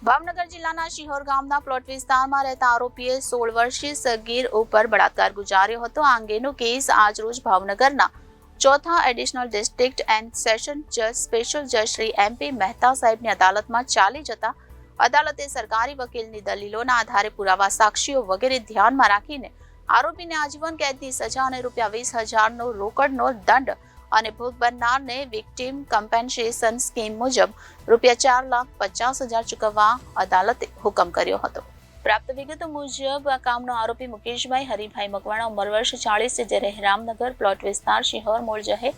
ભાવનગર જિલ્લાના શિહોર ગામના પ્લોટ વિસ્તારમાં રહેતા આરોપીએ 16 વર્ષીય સગીર ઉપર બળાત્કાર ગુજાર્યો હતો. આ અંગેનો કેસ આજરોજ ભાવનગરના ચોથા એડિશનલ ડિસ્ટ્રિક્ટ એન્ડ સેશન જજ સ્પેશિયલ જજ શ્રી MP મહેતા સાહેબની અદાલતમાં ચાલી જતા અદાલતે સરકારી વકીલની દલીલોના આધારે પુરાવા, સાક્ષીઓ વગેરે ધ્યાનમાં રાખીને આરોપીને આજીવન કેદની સજા અને ₹20,000નો રોકડનો દંડ અને ભોગ બનનારને વિક્ટિમ કમ્પેન્સેશન સ્કીમ મુજબ ₹4,50,000 ચૂકવવા અદાલતે હુકમ કર્યો હતો. પ્રાપ્ત વિગતો મુજબ આ કામનો આરોપી મુકેશભાઈ હરિભાઈ મકવાણા, ઉંમર વર્ષ 40, જે રહે રામનગર, પ્લોટ વિસ્તાર શિહોર, મૂળ જહે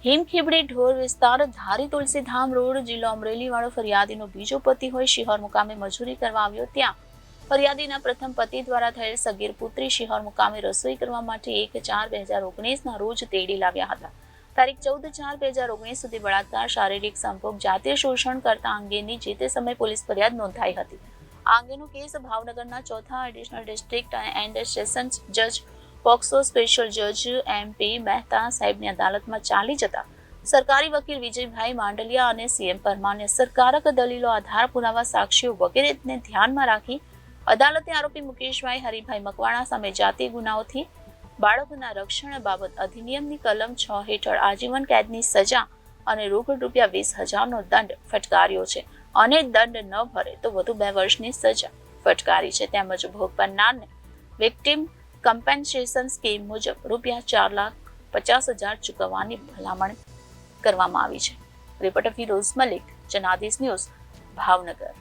હિમખીબડી ઢોર વિસ્તાર, ધારી તુલસીધામ રોડ, જિલ્લો અમરેલી વાળો ફરિયાદીનો બીજો પતિ હોય. શિહોર મુકામે મજૂરી કરવા આવ્યો. ત્યાં ફરિયાદીના પ્રથમ પતિ દ્વારા થયેલ સગીર પુત્રી શિહોર મુકામે રસોઈ કરવા માટે 1/4/2019 રોજ તેડી લાવ્યા હતા. તારીખ 14/4/2019 સુધી બળાત્કાર, શારીરિક સંભોગ, જાતીય શોષણ કરતા અંગેની જે તે સમયે પોલીસ ફરિયાદ નોંધાઈ હતી. આ અંગેનો કેસ ભાવનગરના ચોથા એડિશનલ ડિસ્ટ્રિક્ટ એન્ડ સેશન જજ પોક્સો સ્પેશિયલ જજ MP મહેતા સાહેબની અદાલતમાં ચાલી જતા સરકારી વકીલ વિજયભાઈ માંડલિયા અને CM પરમારને અસરકારક દલીલો, આધાર પુરાવા, સાક્ષીઓ વગેરેને ધ્યાનમાં રાખી અદાલતે આરોપી મુકેશભાઈ હરિભાઈ મકવાણા સામે જાતીય ગુનાઓથી બાળકોના રક્ષણ બાબત અધિનિયમની કલમ 6 હેઠળ આજીવન કેદની સજા અને રોકડ ₹20,000નો દંડ ફટકાર્યો છે અને દંડ ન ભરે તો વધુ 2 વર્ષની સજા ફટકારી છે. તેમજ ભોગ બનનારને વિક્ટિમ કમ્પેન્સેશન સ્કીમ મુજબ ₹4,50,000 ચૂકવવાની ભલામણ કરવામાં આવી છે. Reporter Firoz Malik, Janadesh news, Bhavnagar.